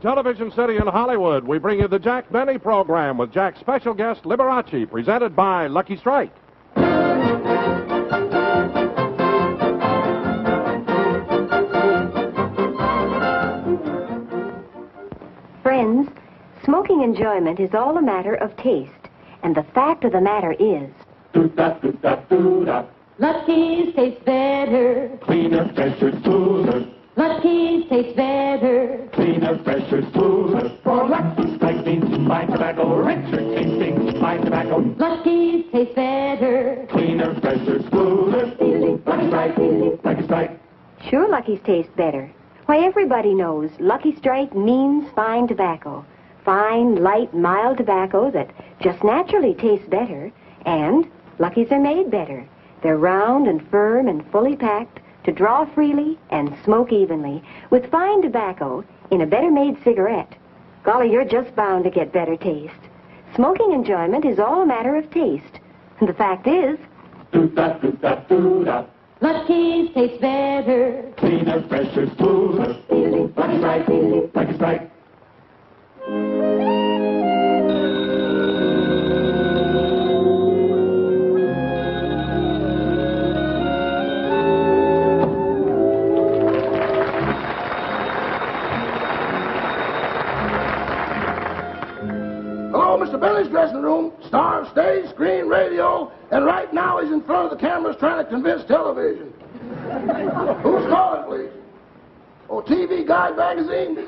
Television City in Hollywood, we bring you the Jack Benny program with Jack's special guest, Liberace, presented by Lucky Strike. Friends, smoking enjoyment is all a matter of taste. And the fact of the matter is... Lucky's tastes better. Cleaner, fresher, smoother. Lucky's tastes better. Cleaner, fresher, smoother. For Lucky Strike means fine tobacco, richer tasting fine tobacco. Lucky's tastes better. Cleaner, fresher, smoother. Lucky Strike, Lucky Strike. Sure, Lucky's tastes better. Why, everybody knows Lucky Strike means fine tobacco. Fine, light, mild tobacco that just naturally tastes better. And Lucky's are made better. They're round and firm and fully packed to draw freely and smoke evenly with fine tobacco in a better-made cigarette. Golly, you're just bound to get better taste. Smoking enjoyment is all a matter of taste. And the fact is... Lucky's tastes better. Cleaner, fresher, smoother. Lucky Strike, Lucky Strike. Mr. Benny's dressing room, star of stage, screen, radio, and right now he's in front of the cameras trying to convince television. Who's calling, please? Oh, TV Guide magazine?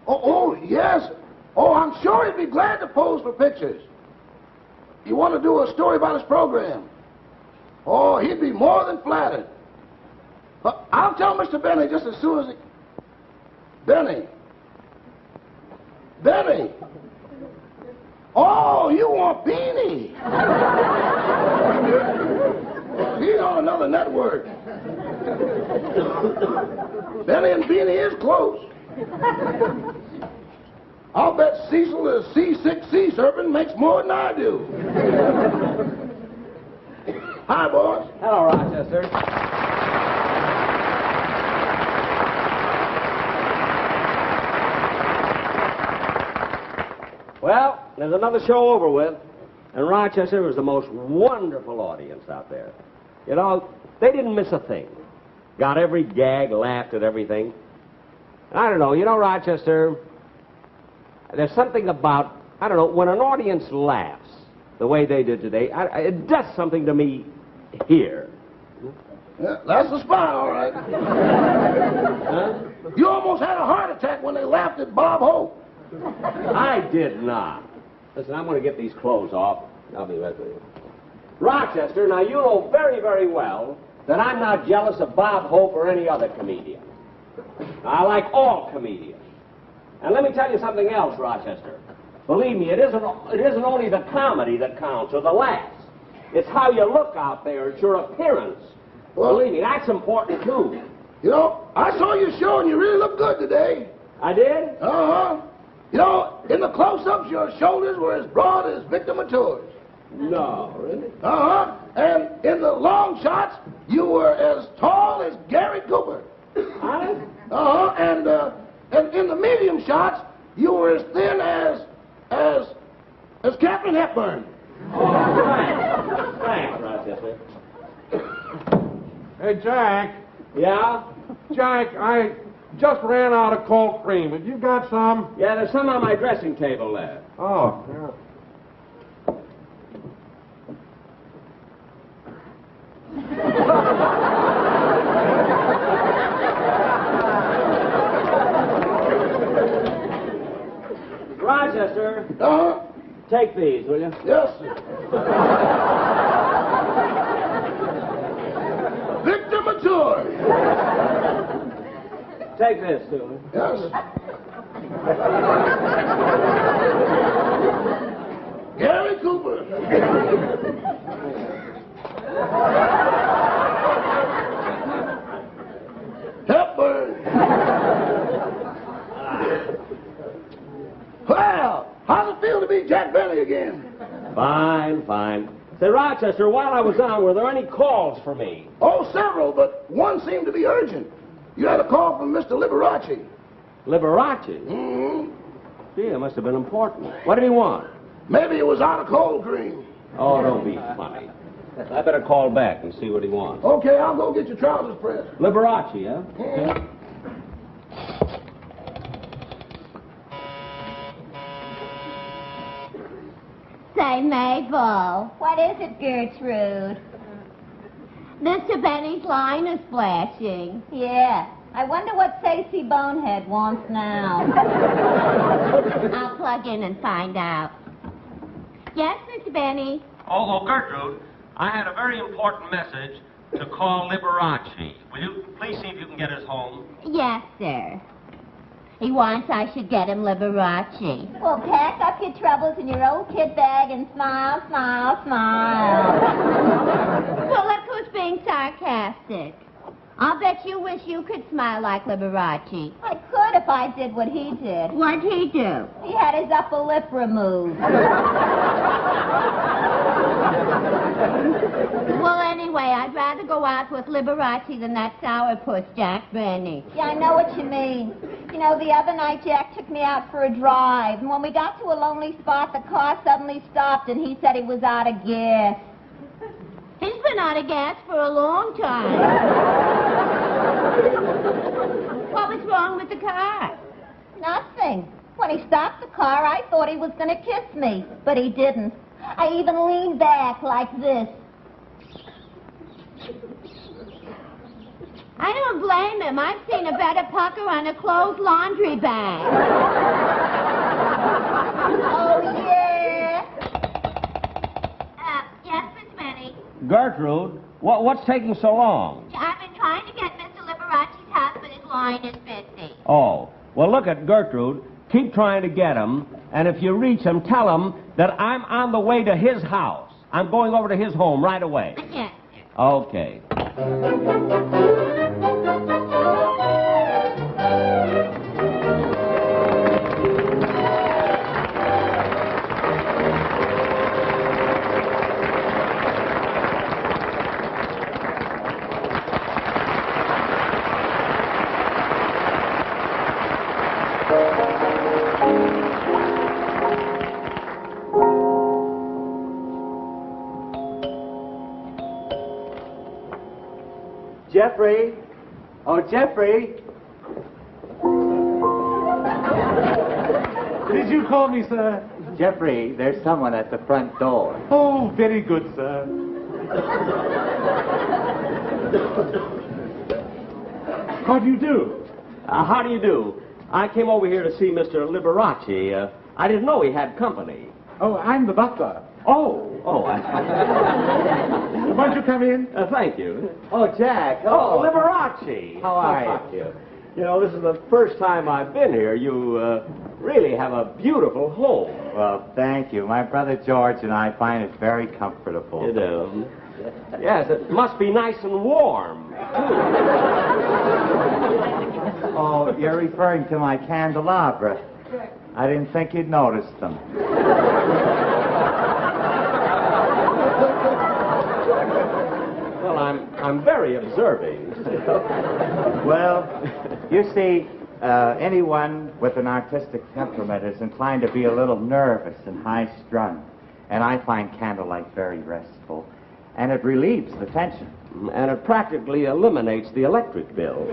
Oh, yes. Oh, I'm sure he'd be glad to pose for pictures. You want to do a story about his program? Oh, he'd be more than flattered. I'll tell Mr. Benny just as soon as he... Benny. Oh, you want Beanie? He's on another network. Benny and Beanie is close. I'll bet Cecil, the C6 sea serpent, makes more than I do. Hi, boys. Hello, Rochester. Well, there's another show over with, and Rochester was the most wonderful audience out there. You know, they didn't miss a thing. Got every gag, laughed at everything. I don't know, you know, Rochester, there's something about, I don't know, when an audience laughs the way they did today, it does something to me here. Yeah, that's the spot, all right. Huh? You almost had a heart attack when they laughed at Bob Hope. I did not. Listen, I'm going to get these clothes off. I'll be right with you. Rochester, now you know very, very well that I'm not jealous of Bob Hope or any other comedian. I like all comedians. And let me tell you something else, Rochester. Believe me, it isn't only the comedy that counts or the laughs. It's how you look out there. It's your appearance. Well, believe me, that's important too. You know, I saw your show and you really look good today. I did? Uh-huh. You know, in the close-ups, your shoulders were as broad as Victor Mature's. No, really? Uh-huh. And in the long shots, you were as tall as Gary Cooper. Honest? Uh-huh. And in the medium shots, you were as thin as Captain Hepburn. Oh, thanks. Thanks, Rochester. Hey, Jack. Yeah? Jack, I just ran out of cold cream. Have you got some? Yeah, there's some on my dressing table there. Oh, yeah. Rochester, Uh-huh. take these, will you? Yes, sir. Victor Mature. Take this, too. Yes. Gary Cooper. Hepburn. Well, how's it feel to be Jack Benny again? Fine, fine. Say, Rochester, while I was on, were there any calls for me? Oh, several, but one seemed to be urgent. You had a call from Mr. Liberace. Liberace? Mm-hmm. Gee, it must have been important. What did he want? Maybe it was out of cold cream. Oh, don't be funny. I better call back and see what he wants. Okay, I'll go get your trousers pressed. Liberace, huh? Mhm. Say, Mabel. What is it, Gertrude? Mr. Benny's line is flashing. Yeah. I wonder what Stacy Bonehead wants now. I'll plug in and find out. Yes, Mr. Benny? Oh, Gertrude, I had a very important message to call Liberace. Will you please see if you can get us home? Yes, sir. He wants I should get him Liberace. Well, pack up your troubles in your old kid bag and smile, smile, smile. Well, look who's being sarcastic. I'll bet you wish you could smile like Liberace. I could if I did what he did. What'd he do? He had his upper lip removed. Well, anyway, I'd rather go out with Liberace than that sourpuss Jack Benny. Yeah, I know what you mean. You know, the other night Jack took me out for a drive, and when we got to a lonely spot, the car suddenly stopped, and he said he was out of gas. He's been out of gas for a long time. What was wrong with the car? Nothing. When he stopped the car, I thought he was going to kiss me, but he didn't. I even leaned back like this. I don't blame him. I've seen a better pucker on a closed laundry bag. Oh, yeah? Yes, Miss Benny. Gertrude, what's taking so long? I've been trying to get Mr. Liberace's house, but his line is busy. Oh, well, look at Gertrude. Keep trying to get him, and if you reach him, tell him that I'm on the way to his house. I'm going over to his home right away. Yes. Okay. Geoffrey? Oh, Geoffrey? Did you call me, sir? Geoffrey, there's someone at the front door. Oh, very good, sir. How do you do? How do you do? I came over here to see Mr. Liberace. I didn't know he had company. Oh, I'm the butler. Oh. Won't you come in? Thank you. Oh, Jack. Oh, Liberace. How are you? You know, this is the first time I've been here. You really have a beautiful home. Well, thank you. My brother George and I find it very comfortable. You do? Yes, it must be nice and warm, too. Oh, you're referring to my candelabra. I didn't think you'd notice them. Well, I'm very observing. Well, you see, anyone with an artistic temperament is inclined to be a little nervous and high-strung. And I find candlelight very restful. And it relieves the tension. And it practically eliminates the electric bill.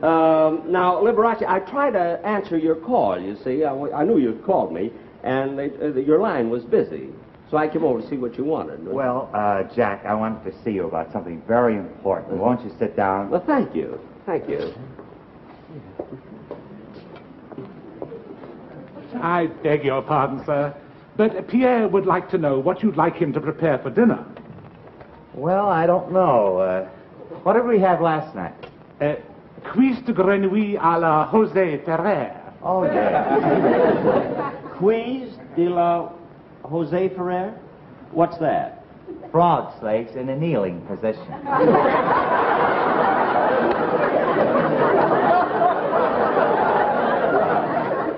Now, Liberace, I tried to answer your call, you see. I knew you'd called me, and your line was busy. So I came over to see what you wanted. Well, Jack, I wanted to see you about something very important. Won't you sit down? Well, thank you. Thank you. I beg your pardon, sir, but Pierre would like to know what you'd like him to prepare for dinner. Well, I don't know. What did we have last night? Cuisse de grenouille à la José Ferrer. Oh, yeah. Quiz de la José Ferrer? What's that? Frog legs in a kneeling position.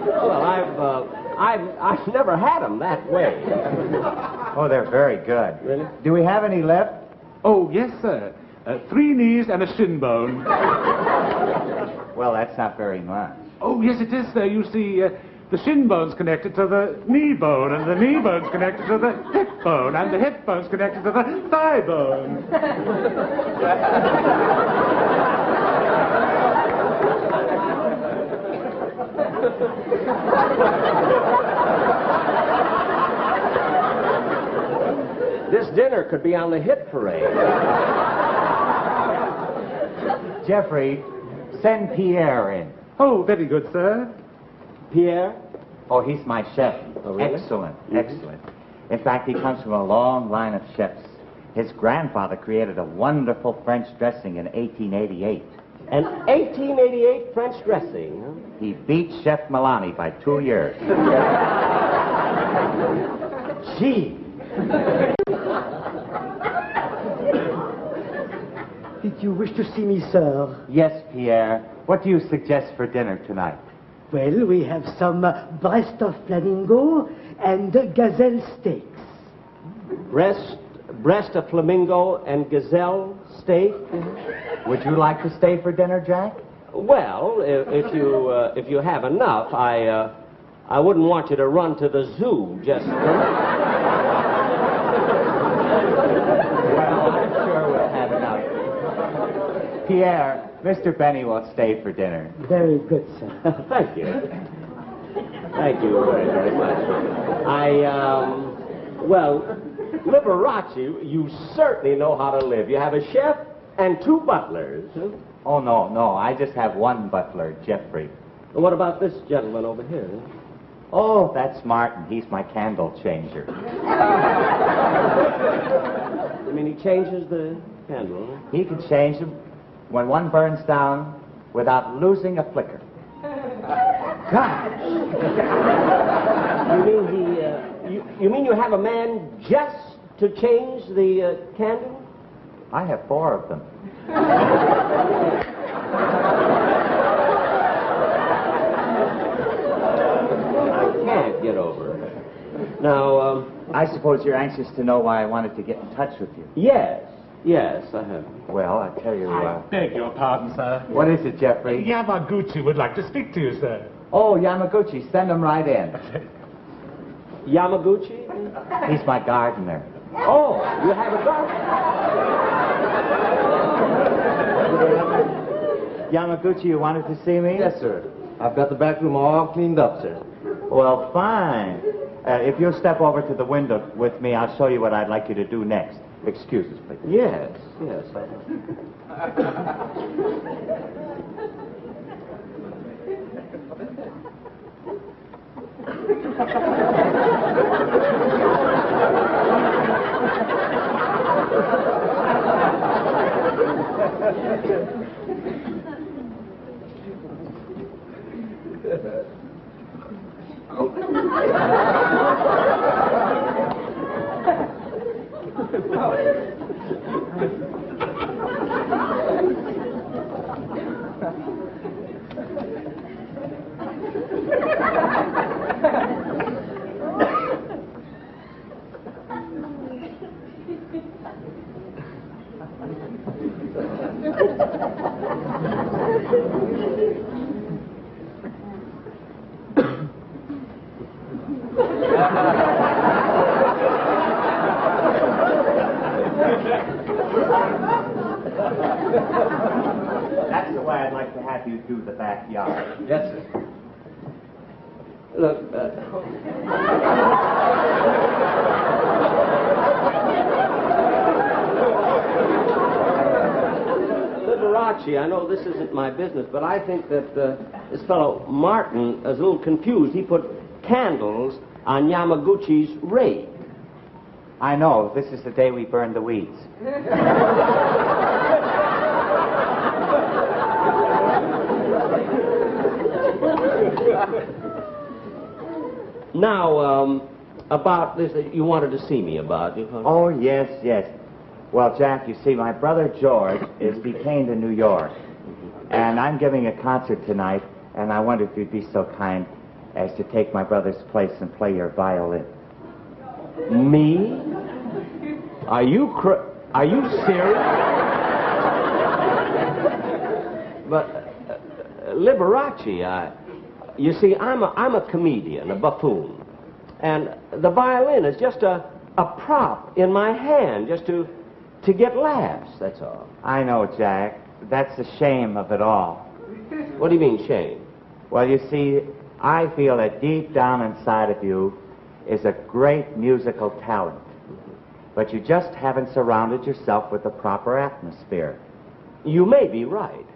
Well, I've never had them that way. Oh, they're very good. Really? Do we have any left? Oh, yes, sir. 3 knees and a shin bone. Well, that's not very much. Oh, yes, it is, sir. You see, the shin bone's connected to the knee bone, and the knee bone's connected to the hip bone, and the hip bone's connected to the thigh bone. This dinner could be on the hit parade. Geoffrey, send Pierre in. Oh, very good, sir. Pierre? Oh, he's my chef. Oh, really? Excellent, excellent. In fact, he comes from a long line of chefs. His grandfather created a wonderful French dressing in 1888. An 1888 French dressing, huh? He beat Chef Milani by 2 years. Gee. Did you wish to see me, sir? Yes, Pierre. What do you suggest for dinner tonight? Well, we have some breast of flamingo and gazelle steaks. Breast of flamingo and gazelle steak. Would you like to stay for dinner, Jack? Well, if you have enough, I wouldn't want you to run to the zoo just. Well, I'm sure we'll have enough. Pierre, Mr. Benny will stay for dinner. Very good, sir. Thank you. Thank you very, very much. Well, Liberace, you certainly know how to live. You have a chef and 2 butlers. Huh? Oh, no. I just have 1 butler, Geoffrey. Well, what about this gentleman over here? Huh? Oh, that's Martin. He's my candle changer. I mean, he changes the candle. Huh? He can change them when one burns down without losing a flicker. Gosh! You mean you have a man just to change the candle? I have 4 of them. I can't get over it. Now, I suppose you're anxious to know why I wanted to get in touch with you. Yes, I have. Well, I tell you... I beg your pardon, sir. What is it, Geoffrey? Yamaguchi would like to speak to you, sir. Oh, Yamaguchi. Send him right in. Yamaguchi? He's my gardener. Oh, you have a garden? Yamaguchi, you wanted to see me? Yes, sir. I've got the back room all cleaned up, sir. Well, fine. If you'll step over to the window with me, I'll show you what I'd like you to do next. Excuse us, please. Yes. That's the way I'd like to have you do the backyard. Yes, sir. Look, Liberace, I know this isn't my business, but I think that this fellow Martin is a little confused. He put candles on Yamaguchi's rake. I know. This is the day we burn the weeds. Now, about this that you wanted to see me about. Oh, yes. Well, Jack, you see, my brother George is detained in New York. And I'm giving a concert tonight, and I wonder if you'd be so kind as to take my brother's place and play your violin. Me? Are you serious? But, Liberace, you see, I'm a comedian, a buffoon. And the violin is just a prop in my hand, just to get laughs, that's all. I know, Jack. That's the shame of it all. What do you mean, shame? Well, you see, I feel that deep down inside of you is a great musical talent. But you just haven't surrounded yourself with the proper atmosphere. You may be right.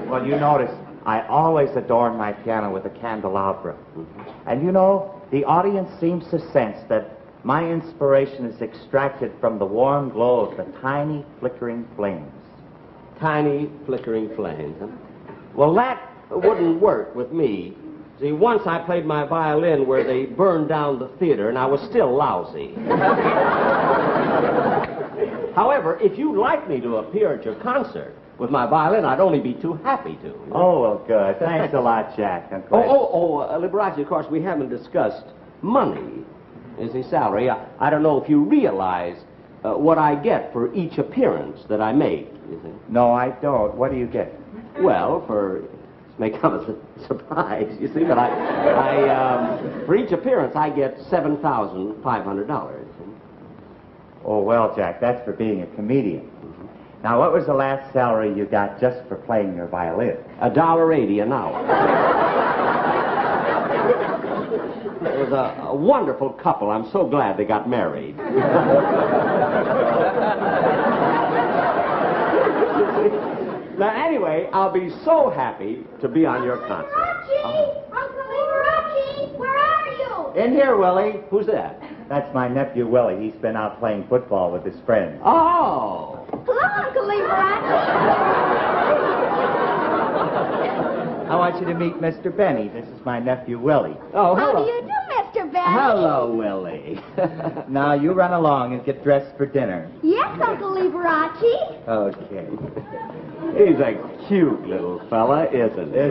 Well, you notice, I always adorn my piano with a candelabra. And you know, the audience seems to sense that my inspiration is extracted from the warm glow of the tiny flickering flames. Tiny flickering flames, huh? Well, that wouldn't work with me. See, once I played my violin where they burned down the theater, and I was still lousy. However, if you'd like me to appear at your concert with my violin, I'd only be too happy to. Oh, well, good. Thanks a lot, Jack. Liberace, of course, we haven't discussed money as a salary. I don't know if you realize what I get for each appearance that I make, you see. No, I don't. What do you get? Well, this may come as a surprise, you see, but for each appearance, I get $7,500. Oh, well, Jack, that's for being a comedian. Now, what was the last salary you got just for playing your violin? $1.80 an hour. It was a wonderful couple. I'm so glad they got married. Now, anyway, I'll be so happy to be on your concert. Liberace! Uncle Liberace! Where are you? In here, Willie. Who's that? That's my nephew, Willie. He's been out playing football with his friends. Oh! Hello, Uncle Liberace. I want you to meet Mr. Benny. This is my nephew, Willie. Oh, How hello. do you do, Mr. Benny? Hello, Willie. Now, you run along and get dressed for dinner. Yes, Uncle Liberace. Okay. He's a cute little fella, isn't he?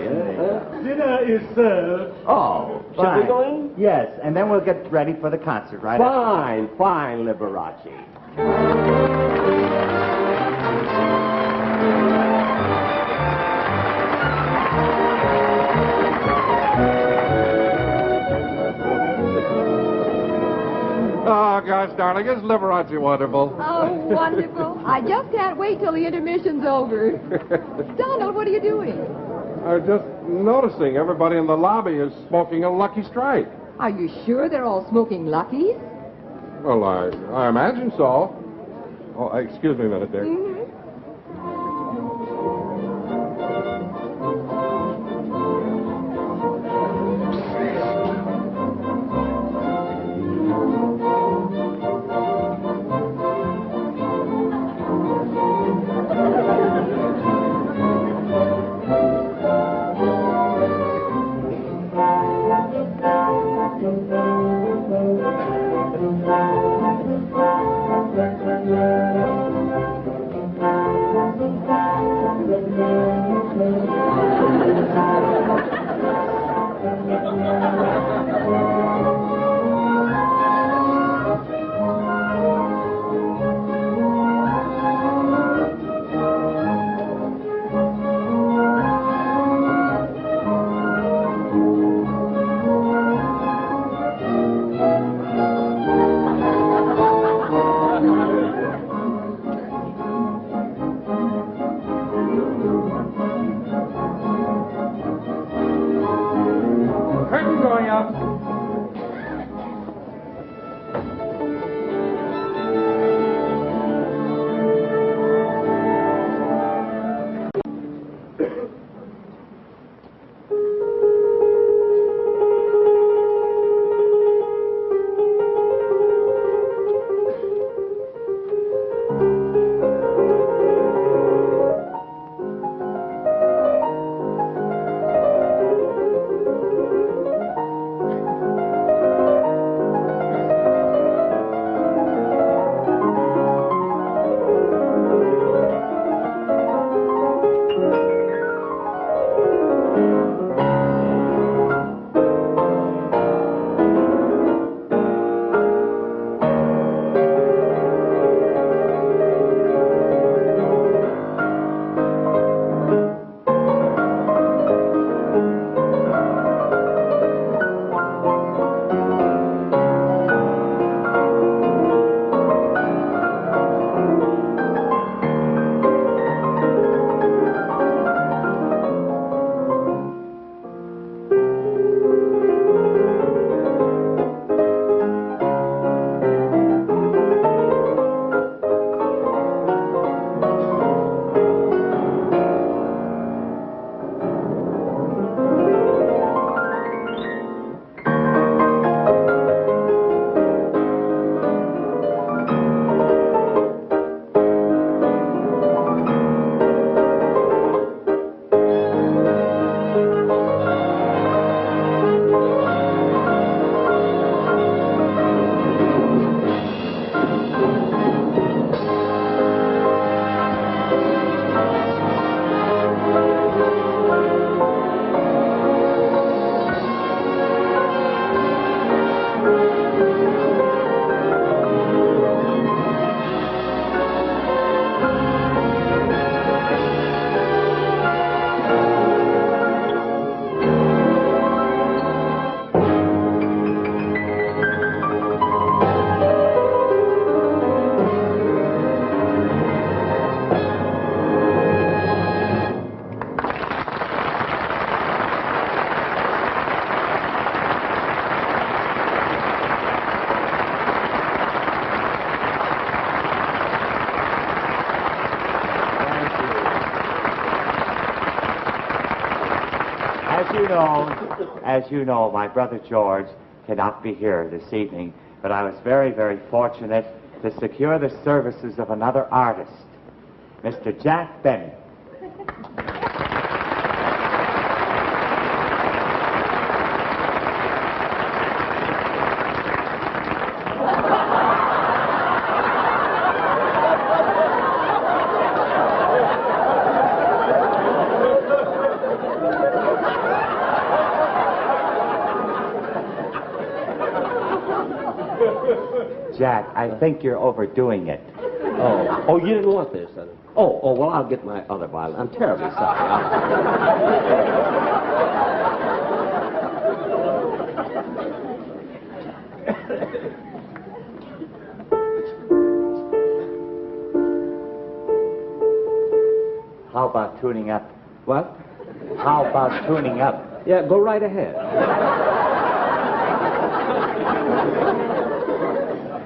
Dinner is served. Oh, shall we go in? Yes, and then we'll get ready for the concert, right? Fine, Liberace. Oh, gosh, darling, isn't Liberace wonderful? Oh, wonderful. I just can't wait till the intermission's over. Donald, what are you doing? I was just noticing everybody in the lobby is smoking a Lucky Strike. Are you sure they're all smoking Luckies? Well, I imagine so. Oh, excuse me a minute, dear. you know, my brother George cannot be here this evening, but I was very, very fortunate to secure the services of another artist, Mr. Jack Benny. Jack, I think you're overdoing it. Oh, you didn't want this, then? Oh, well, I'll get my other violin. I'm terribly sorry. How about tuning up? What? How about tuning up? Yeah, go right ahead.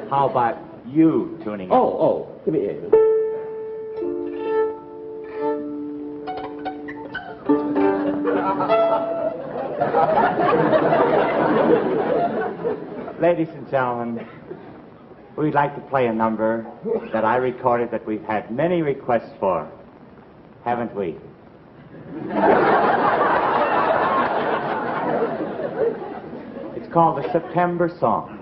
How about you tuning up? Oh, give me a minute. Ladies and gentlemen, we'd like to play a number that I recorded that we've had many requests for, haven't we? It's called the September Song.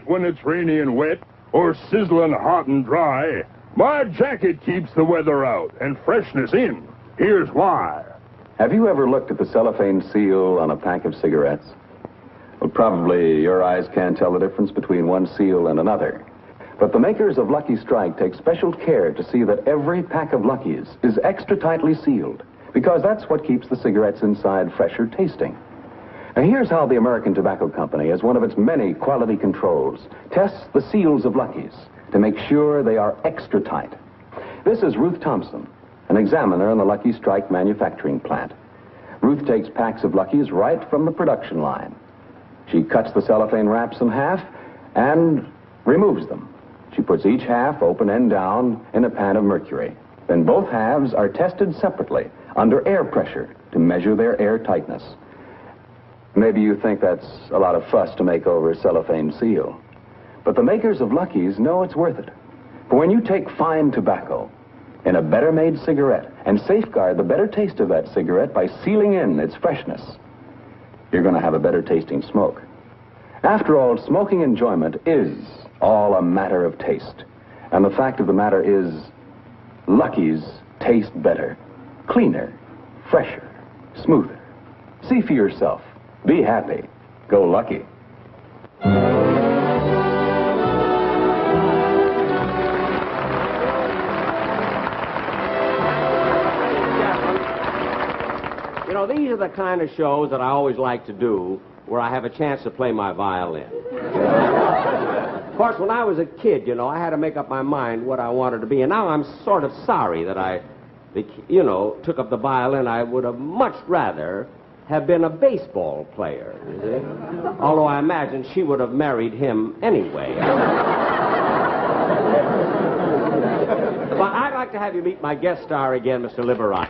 When it's rainy and wet, or sizzling hot and dry, my jacket keeps the weather out and freshness in. Here's why. Have you ever looked at the cellophane seal on a pack of cigarettes? Well, probably your eyes can't tell the difference between one seal and another. But the makers of Lucky Strike take special care to see that every pack of Luckies is extra tightly sealed, because that's what keeps the cigarettes inside fresher tasting. Now, here's how the American Tobacco Company, as one of its many quality controls, tests the seals of Luckies to make sure they are extra tight. This is Ruth Thompson, an examiner in the Lucky Strike manufacturing plant. Ruth takes packs of Luckies right from the production line. She cuts the cellophane wraps in half and removes them. She puts each half, open end down, in a pan of mercury. Then both halves are tested separately under air pressure to measure their air tightness. Maybe you think that's a lot of fuss to make over a cellophane seal. But the makers of Lucky's know it's worth it. For when you take fine tobacco in a better-made cigarette and safeguard the better taste of that cigarette by sealing in its freshness, you're going to have a better tasting smoke. After all, smoking enjoyment is all a matter of taste. And the fact of the matter is, Lucky's taste better, cleaner, fresher, smoother. See for yourself. Be happy. Go Lucky. You know, these are the kind of shows that I always like to do where I have a chance to play my violin. Of course, when I was a kid, you know, I had to make up my mind what I wanted to be. And now I'm sort of sorry that I, you know, took up the violin. I would have much rather have been a baseball player, you see? Although I imagine she would have married him anyway. But I'd like to have you meet my guest star again, Mr. Liberace.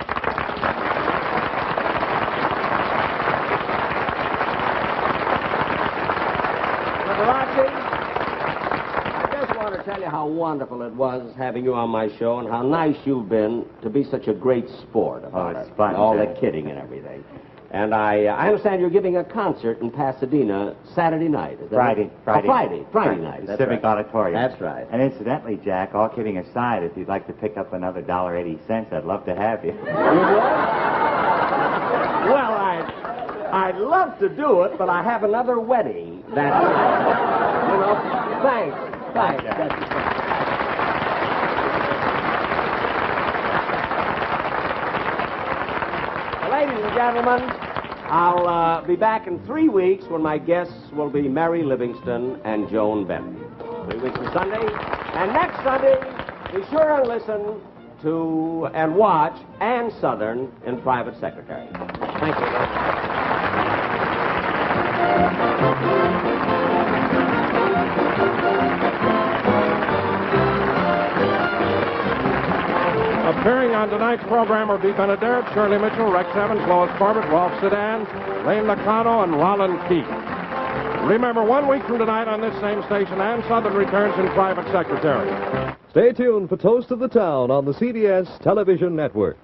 Tell you how wonderful it was having you on my show and how nice you've been to be such a great sport about it's fun, all the Jack. kidding and everything. And I understand you're giving a concert in Pasadena Saturday night. Is that Friday night. That's Civic right. Auditorium. That's right. And incidentally, Jack, all kidding aside, if you'd like to pick up another $1.80, I'd love to have you. Well, I'd love to do it, but I have another wedding that night. You know, thanks. Thanks. Ladies and gentlemen, I'll be back in 3 weeks when my guests will be Mary Livingston and Joan Benton. 3 weeks from Sunday. And next Sunday, be sure and listen to and watch Ann Southern in Private Secretary. Thank you. Appearing on tonight's program are Bea Benaderet, Shirley Mitchell, Rex Evans, Lois, Corbett, Rolfe, Sedan, Lane Lacano, and Roland Peat. Remember, 1 week from tonight on this same station, Ann Southern returns in Private Secretary. Stay tuned for Toast of the Town on the CBS Television Network.